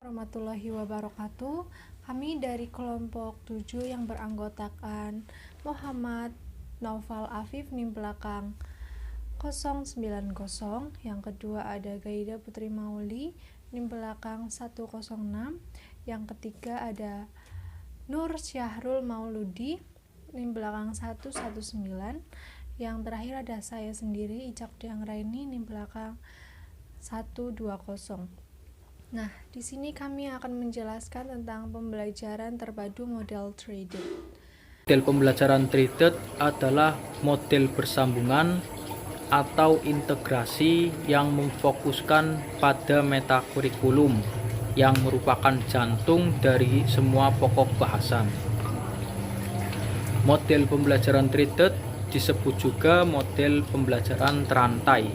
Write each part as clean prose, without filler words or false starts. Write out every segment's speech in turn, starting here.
Warahmatullahi wabarakatuh. Kami dari kelompok 7 yang beranggotakan Muhammad Naufal Afif NIM belakang 090, yang kedua ada Gaida Putri Mauli NIM belakang 106, yang ketiga ada Nur Syahrul Mauludi NIM belakang 119, yang terakhir ada saya sendiri Icak Diang Raini NIM belakang 120. Nah, di sini kami akan menjelaskan tentang pembelajaran terpadu model traded. Model pembelajaran traded adalah model bersambungan atau integrasi yang memfokuskan pada metakurikulum yang merupakan jantung dari semua pokok bahasan. Model pembelajaran traded disebut juga model pembelajaran terantai.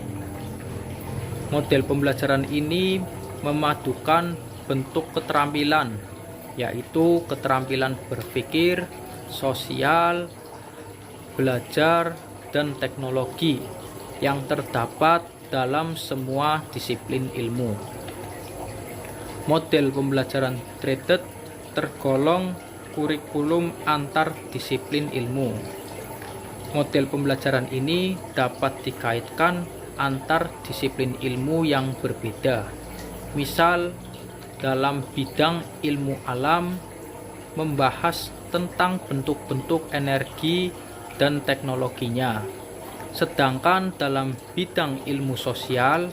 Model pembelajaran ini memadukan bentuk keterampilan, yaitu keterampilan berpikir, sosial, belajar, dan teknologi yang terdapat dalam semua disiplin ilmu. Model pembelajaran traded tergolong kurikulum antar disiplin ilmu. Model pembelajaran ini dapat dikaitkan antar disiplin ilmu yang berbeda. Misal, dalam bidang ilmu alam membahas tentang bentuk-bentuk energi dan teknologinya, sedangkan dalam bidang ilmu sosial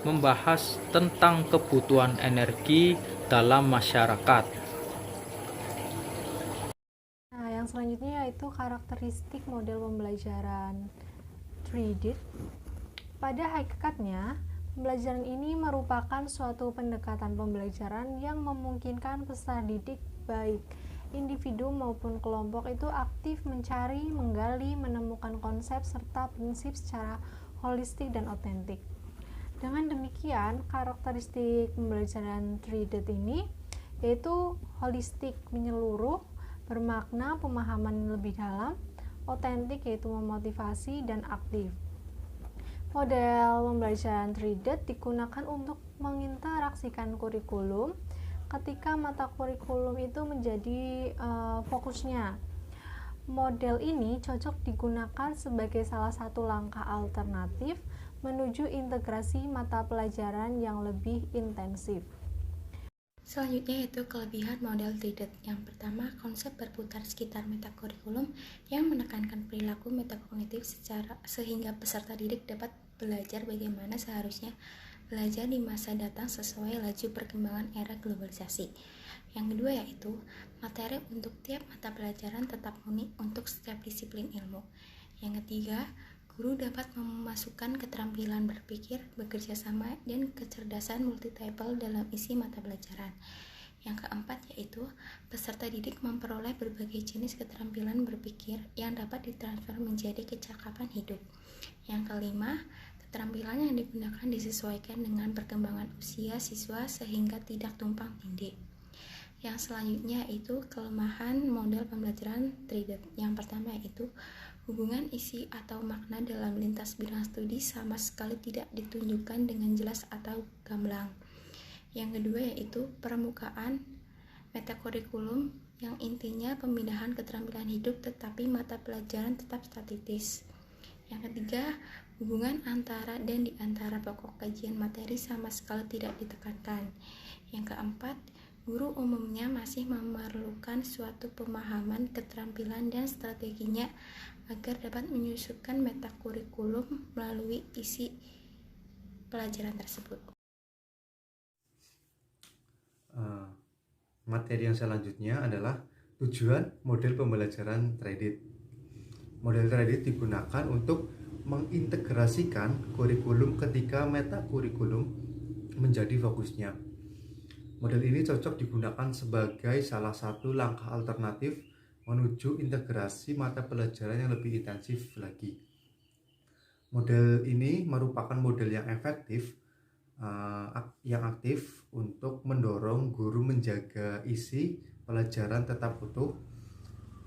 membahas tentang kebutuhan energi dalam masyarakat. Nah, yang selanjutnya yaitu karakteristik model pembelajaran traded. Pada hakikatnya, pembelajaran ini merupakan suatu pendekatan pembelajaran yang memungkinkan peserta didik baik individu maupun kelompok itu aktif mencari, menggali, menemukan konsep serta prinsip secara holistik dan otentik. Dengan demikian, karakteristik pembelajaran traded ini yaitu holistik menyeluruh, bermakna pemahaman lebih dalam, otentik yaitu memotivasi, dan aktif. Model pembelajaran traded digunakan untuk menginteraksikan kurikulum ketika mata kurikulum itu menjadi fokusnya. Model ini cocok digunakan sebagai salah satu langkah alternatif menuju integrasi mata pelajaran yang lebih intensif. Selanjutnya yaitu kelebihan model traded. Yang pertama, konsep berputar sekitar metakurikulum yang menekankan perilaku metakognitif sehingga peserta didik dapat belajar bagaimana seharusnya belajar di masa datang sesuai laju perkembangan era globalisasi. Yang kedua yaitu materi untuk tiap mata pelajaran tetap unik untuk setiap disiplin ilmu. Yang ketiga, guru dapat memasukkan keterampilan berpikir, bekerja sama, dan kecerdasan multi-typal dalam isi mata pelajaran. Yang keempat yaitu peserta didik memperoleh berbagai jenis keterampilan berpikir yang dapat ditransfer menjadi kecakapan hidup. Yang kelima, keterampilan yang digunakan disesuaikan dengan perkembangan usia siswa sehingga tidak tumpang tindih. Yang selanjutnya yaitu kelemahan model pembelajaran traded. Yang pertama yaitu hubungan isi atau makna dalam lintas bidang studi sama sekali tidak ditunjukkan dengan jelas atau gamblang. Yang kedua yaitu permukaan metakurikulum yang intinya pemindahan keterampilan hidup tetapi mata pelajaran tetap statis. Yang ketiga, hubungan antara dan di antara pokok kajian materi sama sekali tidak ditekankan. Yang keempat, guru umumnya masih memerlukan suatu pemahaman keterampilan dan strateginya agar dapat menyusunkan metakurikulum melalui isi pelajaran tersebut. Materi yang selanjutnya adalah tujuan model pembelajaran traded. Model traded digunakan untuk mengintegrasikan kurikulum ketika metakurikulum menjadi fokusnya. Model ini cocok digunakan sebagai salah satu langkah alternatif menuju integrasi mata pelajaran yang lebih intensif lagi. Model ini merupakan model yang efektif, yang aktif untuk mendorong guru menjaga isi pelajaran tetap utuh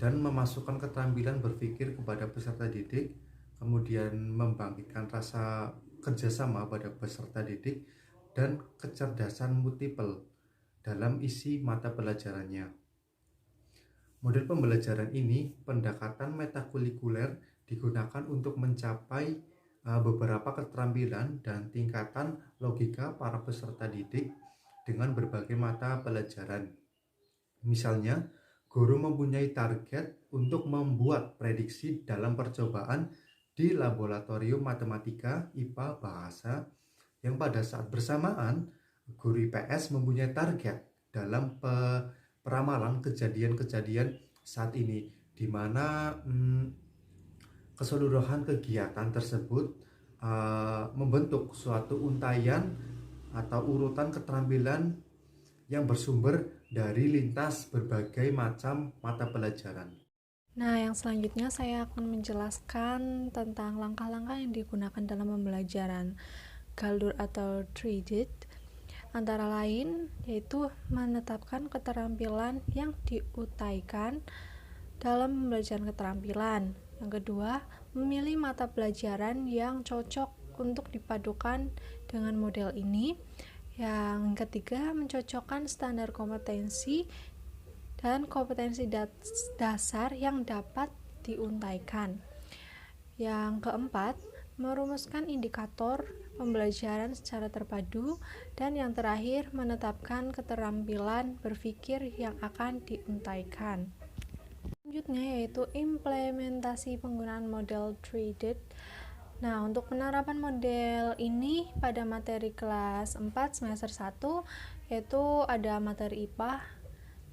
dan memasukkan keterampilan berpikir kepada peserta didik, kemudian membangkitkan rasa kerjasama pada peserta didik dan kecerdasan multiple dalam isi mata pelajarannya. Model pembelajaran ini, pendekatan metakurikuler, digunakan untuk mencapai beberapa keterampilan dan tingkatan logika para peserta didik dengan berbagai mata pelajaran. Misalnya, guru mempunyai target untuk membuat prediksi dalam percobaan di laboratorium matematika, IPA, bahasa, yang pada saat bersamaan guru IPS mempunyai target dalam peramalan kejadian-kejadian saat ini, di mana keseluruhan kegiatan tersebut membentuk suatu untayan atau urutan keterampilan yang bersumber dari lintas berbagai macam mata pelajaran. Nah, yang selanjutnya saya akan menjelaskan tentang langkah-langkah yang digunakan dalam pembelajaran Galdur atau Treated, antara lain yaitu menetapkan keterampilan yang diutaikan dalam pembelajaran keterampilan. Yang kedua, memilih mata pelajaran yang cocok untuk dipadukan dengan model ini. Yang ketiga, mencocokkan standar kompetensi dan kompetensi dasar yang dapat diuntaikan. Yang keempat, merumuskan indikator pembelajaran secara terpadu. Dan yang terakhir, menetapkan keterampilan berpikir yang akan diuntaikan. Selanjutnya yaitu implementasi penggunaan model Treated. Nah, untuk penerapan model ini pada materi kelas 4 semester 1 yaitu ada materi IPA,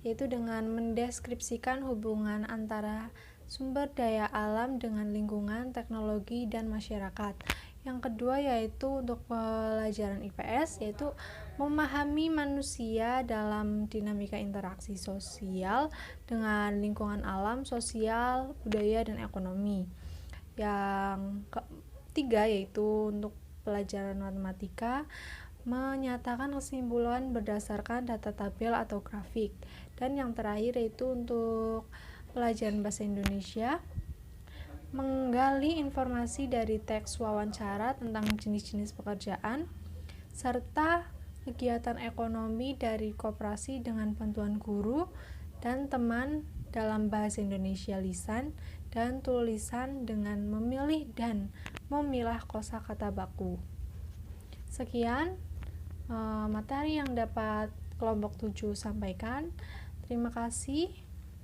yaitu dengan mendeskripsikan hubungan antara sumber daya alam dengan lingkungan, teknologi, dan masyarakat. Yang kedua yaitu untuk pelajaran IPS, yaitu memahami manusia dalam dinamika interaksi sosial dengan lingkungan alam, sosial, budaya, dan ekonomi. Yang ketiga yaitu untuk pelajaran matematika, menyatakan kesimpulan berdasarkan data tabel atau grafik. Dan yang terakhir yaitu untuk pelajaran bahasa Indonesia, menggali informasi dari teks wawancara tentang jenis-jenis pekerjaan, serta kegiatan ekonomi dari koperasi dengan bantuan guru dan teman dalam bahasa Indonesia lisan dan tulisan dengan memilih dan memilah kosakata baku. Sekian materi yang dapat kelompok 7 sampaikan. Terima kasih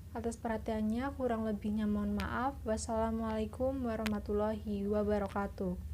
atas perhatiannya, kurang lebihnya mohon maaf. Wassalamualaikum warahmatullahi wabarakatuh.